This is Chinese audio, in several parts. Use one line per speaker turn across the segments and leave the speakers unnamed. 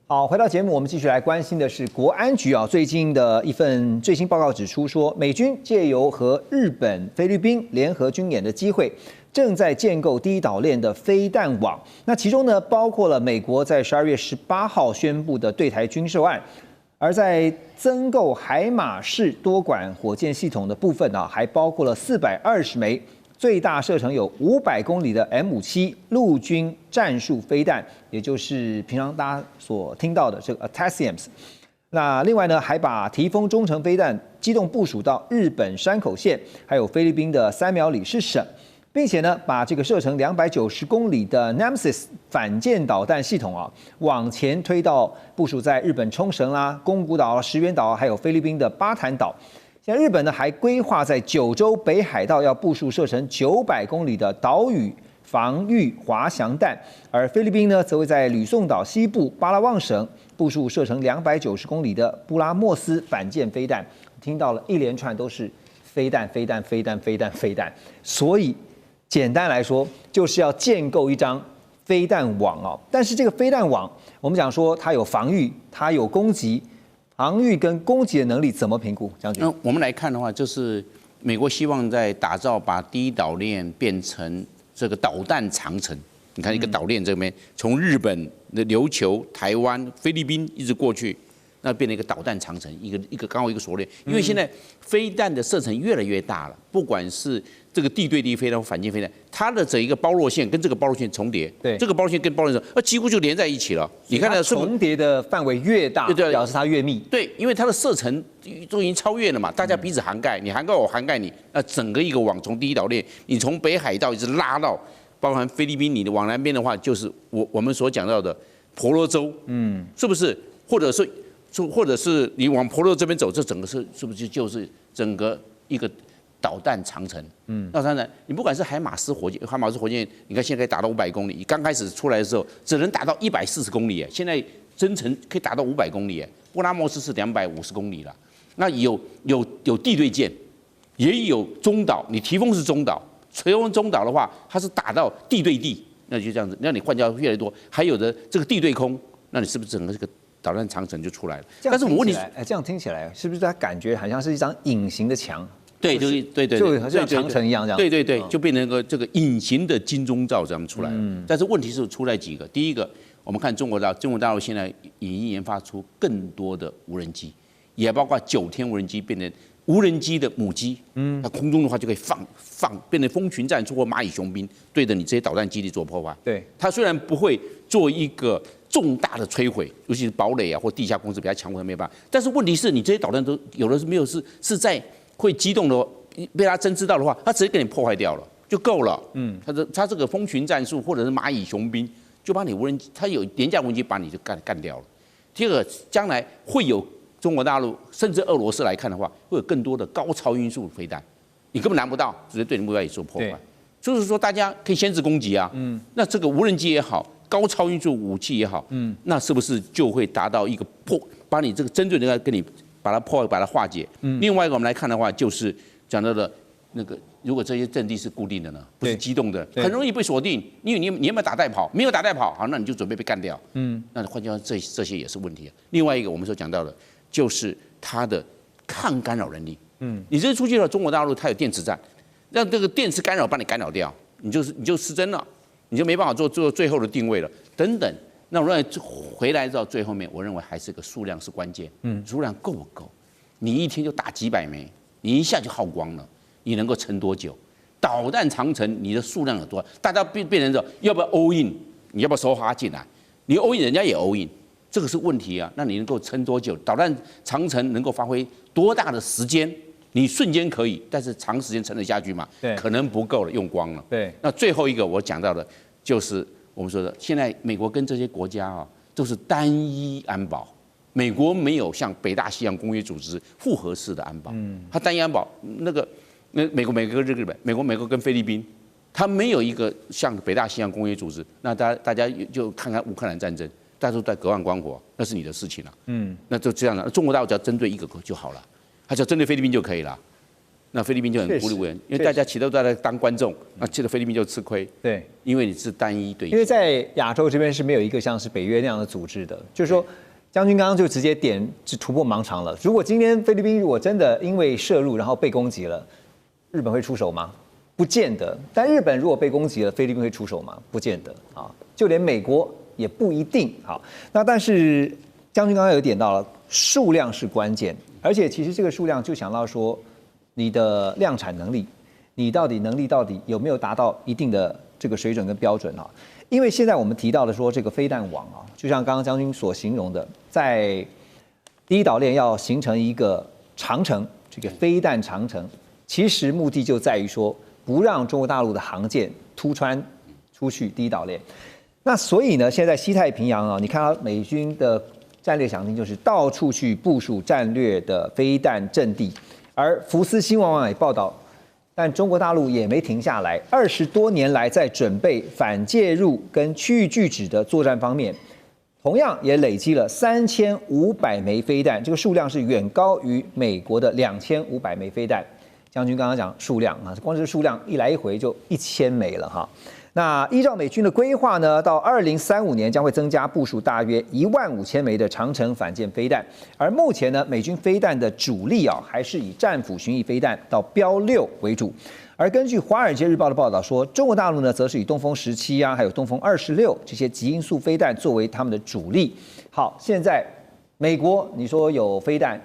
好，回到节目，我们继续来关心的是国安局最近的一份最新报告指出说，美军借由和日本、菲律宾联合军演的机会，正在建构第一岛链的飞弹网。那其中呢，包括了美国在12月18号宣布的对台军售案，而在增购海马式多管火箭系统的部分还包括了420枚。最大射程有500公里的 M57陆军战术飞弹，也就是平常大家所听到的这个 ATACMS。那另外呢，还把提风中程飞弹机动部署到日本山口县，还有菲律宾的3苗里士省，并且呢，把这个射程290公里的 Nemesis 反舰导弹系统往前推到部署在日本冲绳啦、宫古岛、石垣岛，还有菲律宾的巴坦岛。现在日本呢还规划在九州北海道要部署射程900公里的岛屿防御滑翔弹，而菲律宾呢则会在吕宋岛西部巴拉望省部署射程290公里的布拉莫斯反舰飞弹。听到了一连串都是飞弹，所以简单来说就是要建构一张飞弹网但是这个飞弹网，我们讲说它有防御，它有攻击。防御跟攻击的能力怎么评估？将军，
我们来看的话，就是美国希望在打造把第一岛链变成这个导弹长城。你看一个岛链这边，从日本的琉球、台湾、菲律宾一直过去，那变成一个导弹长城，一个刚好一个锁链。因为现在飞弹的射程越来越大了，不管是这个地对地飞弹或反舰飞弹，它的整一个包络线跟这个包络线重叠，
对，
这个包络线跟包络线几乎就连在一起了。你看它
重叠的范围越大，表示它越密。
对，因为它的射程都已经超越了嘛，大家彼此涵盖，你涵盖我，涵盖你，那整个一个网从第一岛链，你从北海道一直拉到，包含菲律宾，你的往南边的话，就是我们所讲到的婆罗洲，是不是？或者是你往婆罗这边走，这整个是不是就是整个一个导弹长城？那当然，你不管是海马斯火箭，你看现在可以达到500公里，刚开始出来的时候只能达到140公里，现在增程可以达到500公里，布拉莫斯是250公里了。那有地对舰，也有中岛，你提风是中岛，垂风中岛的话，它是打到地对地，那就这样子，那你换掉越来越多，还有的这个地对空，那你是不是整个这个导弹长城就出来了？
但是我问你，这样听起来是不是它感觉好像是一张隐形的墙？
对，对，
就像长城一样这样。
对，就变成一个这个隐形的金钟罩这样出来了。但是问题是出来几个，第一个，我们看中国大陆现在已经研发出更多的无人机，也包括9天无人机变成无人机的母机，它空中的话就可以放变成蜂群战术或蚂蚁雄兵，对着你这些导弹基地做破坏。
对，
它虽然不会做一个重大的摧毁，尤其是堡垒或地下工事比较强，我没办法。但是问题是你这些导弹都有的是没有是在会机动的，被它侦知到的话，它直接给你破坏掉了就够了。它这个蜂群战术或者是蚂蚁雄兵，就把你无人机，它有廉价无人机把你就干掉了。第二个，将来会有中国大陆甚至俄罗斯来看的话，会有更多的高超音速飞弹，你根本拿不到，直接对你目标也做破坏。就是说，大家可以先制攻击啊。那这个无人机也好，高超音速武器也好，那是不是就会达到一个把你这个针对的跟你把它破坏、把它化解？另外一个我们来看的话，就是讲到的那个，如果这些阵地是固定的呢，不是机动的，很容易被锁定。因为你有没有打带跑？没有打带跑，好，那你就准备被干掉。那换句话说，这些也是问题。另外一个我们所讲到的，就是它的抗干扰能力。你这出去了，中国大陆它有电磁战，让这个电磁干扰把你干扰掉，你就失真了，你就没办法做最后的定位了，等等。那我认为回来到最后面，我认为还是个数量是关键。数量够不够？你一天就打几百枚，你一下就耗光了，你能够撑多久？导弹长城你的数量有多少？大家变成说要不要 all in？ 你要不要收哈进来？你 all in， 人家也 all in， 这个是问题啊。那你能够撑多久？导弹长城能够发挥多大的时间？你瞬间可以，但是长时间撑得下去吗？可能不够了，用光了。那最后一个我讲到的，就是我们说的，现在美国跟这些国家都是单一安保，美国没有像北大西洋公约组织复合式的安保，它单一安保那美国跟日本，美国跟菲律宾，它没有一个像北大西洋公约组织。那大家就看看乌克兰战争，大家都在隔岸观火，那是你的事情了。那就这样了。中国大陆只要针对一个就好了，它只要针对菲律宾就可以了。那菲律宾就很孤立无援，因为大家其实都在当观众，那其实菲律宾就吃亏。
对，
因为你是单一对象。
因为在亚洲这边是没有一个像是北约那样的组织的，就是说，将军刚刚就直接突破盲肠了。如果今天菲律宾如果真的因为涉入然后被攻击了，日本会出手吗？不见得。但日本如果被攻击了，菲律宾会出手吗？不见得啊。就连美国也不一定。好，那但是将军刚刚有点到了，数量是关键，而且其实这个数量就想到说，你的量产能力，你能力到底有没有达到一定的这个水准跟标准啊？因为现在我们提到的说这个飞弹网啊，就像刚刚将军所形容的，在第一岛链要形成一个长城，这个飞弹长城，其实目的就在于说不让中国大陆的航舰突穿出去第一岛链。那所以呢，现在西太平洋啊，你看到美军的战略想定就是到处去部署战略的飞弹阵地。而福斯新闻网也报道，但中国大陆也没停下来，20多年来在准备反介入跟区域拒止的作战方面，同样也累积了3500枚飞弹，这个数量是远高于美国的2500枚飞弹。将军刚刚讲数量啊，光是数量一来一回就1000枚了哈。那依照美军的规划呢，到2035年将会增加部署大约15000枚的长程反舰飞弹。而目前呢，美军飞弹的主力啊，还是以战斧巡弋飞弹到标6为主。而根据《华尔街日报》的报道说，中国大陆呢，则是以东风17啊，还有东风26这些极音速飞弹作为他们的主力。好，现在美国你说有飞弹，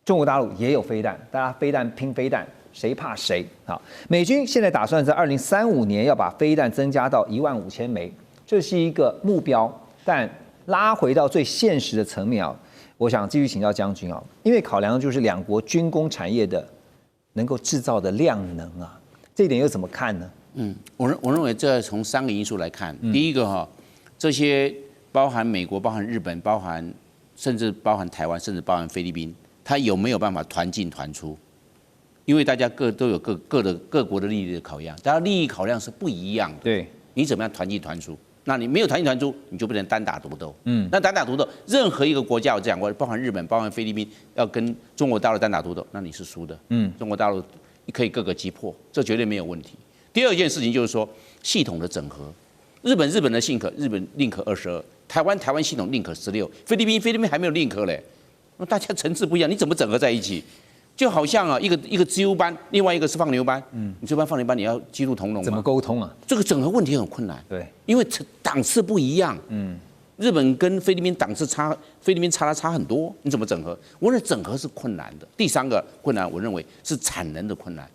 中国大陆也有飞弹，大家飞弹拼飞弹。谁怕谁？好，美军现在打算在2035年要把飞弹增加到15000枚，这是一个目标。但拉回到最现实的层面啊，我想继续请教将军啊，因为考量就是两国军工产业的能够制造的量能啊，这一点又怎么看呢？
我认为这从3个因素来看，第一个这些包含美国、包含日本、甚至包含台湾，甚至包含菲律宾，它有没有办法团进团出？因为大家都有各国的利益的考量，大家利益考量是不一样的。
对，
你怎么样团进团出？那你没有团进团出，你就不能单打独斗。那单打独斗，任何一个国家我讲过，包含日本、包含菲律宾，要跟中国大陆单打独斗，那你是输的。中国大陆可以各个击破，这绝对没有问题。第二件事情就是说系统的整合，日本的日本 Link 22，台湾系统 Link 16，菲律宾还没有 Link 嘞，那大家层次不一样，你怎么整合在一起？就好像一个自由班，另外一个是放牛班，你这班放牛班你要鸡兔同笼，
怎么沟通啊？
这个整合问题很困难，
对，
因为档次不一样，日本跟菲律宾档次差，菲律宾差很多，你怎么整合？我认为整合是困难的。第3个困难，我认为是产能的困难。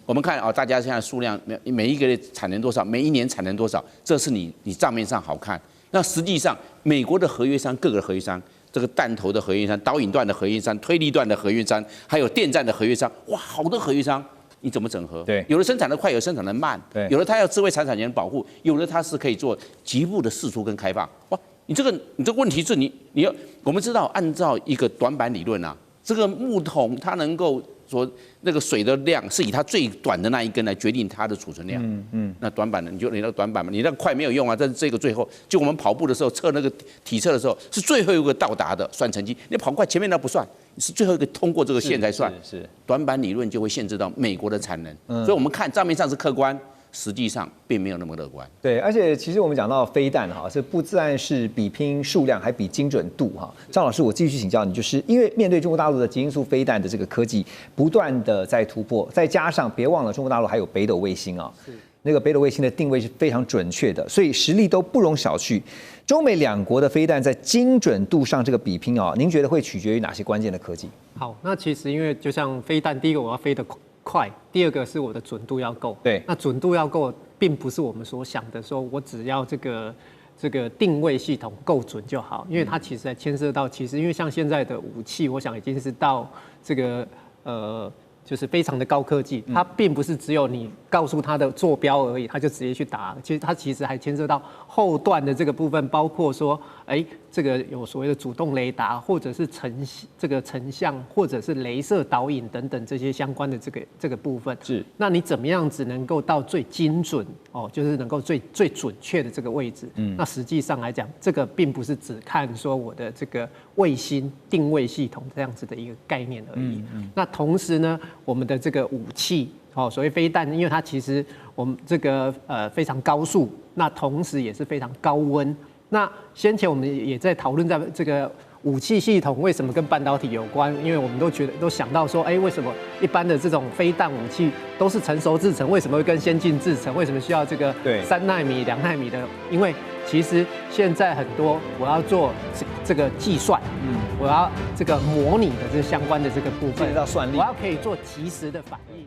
我们看大家现在数量每一个月产能多少，每一年产能多少，这是你账面上好看。那实际上，美国的合约商，各个合约商。这个弹头的合约商、导引段的合约商、推力段的合约商，还有电站的合约商，哇，好多合约商，你怎么整合？
对，
有的生产的快，有的生产的慢，
对，
有的它要智慧财产权保护，有的它是可以做局部的释出跟开放。哇，你这个问题是你要，我们知道按照一个短板理论啊，这个木桶它能够说那个水的量是以它最短的那一根来决定它的储存量。那短板的你那个短板嘛，你那个快没有用啊。但是这个最后，就我们跑步的时候测那个体测的时候，是最后一个到达的算成绩。你跑快前面那不算，是最后一个通过这个线才算。
是
短板理论就会限制到美国的产能。所以我们看账面上是客观。实际上并没有那么乐观。
对，而且其实我们讲到飞弹哈，这不但是比拼数量，还比精准度哈。张老师，我继续请教你，就是因为面对中国大陆的极音速飞弹的这个科技不断的在突破，再加上别忘了中国大陆还有北斗卫星啊，那个北斗卫星的定位是非常准确的，所以实力都不容小觑。中美两国的飞弹在精准度上这个比拼啊，您觉得会取决于哪些关键的科技？
好，那其实因为就像飞弹，第一个我要飞得快，第二个是我的准度要够。
对，
那准度要够，并不是我们所想的说我只要这个定位系统够准就好，因为它其实还牵涉到，其实因为像现在的武器，我想已经是到这个就是非常的高科技，它并不是只有你告诉它的坐标而已，它就直接去打。其实它还牵涉到后段的这个部分，包括说，这个有所谓的主动雷达，或者是成像，或者是雷射导引等等这些相关的这个部分。
是，
那你怎么样子能够到最精准哦，就是能够最准确的这个位置？那实际上来讲，这个并不是只看说我的这个卫星定位系统这样子的一个概念而已。那同时呢，我们的这个武器。哦，所谓飞弹，因为它其实我们这个非常高速，那同时也是非常高温。那先前我们也在讨论，在这个武器系统为什么跟半导体有关？因为我们都想到说，为什么一般的这种飞弹武器都是成熟制程，为什么会跟先进制程？为什么需要这个3奈米、2奈米的？因为其实现在很多我要做这个计算，我要这个模拟的这相关的这个部分，
要算力，
我要可以做及时的反应。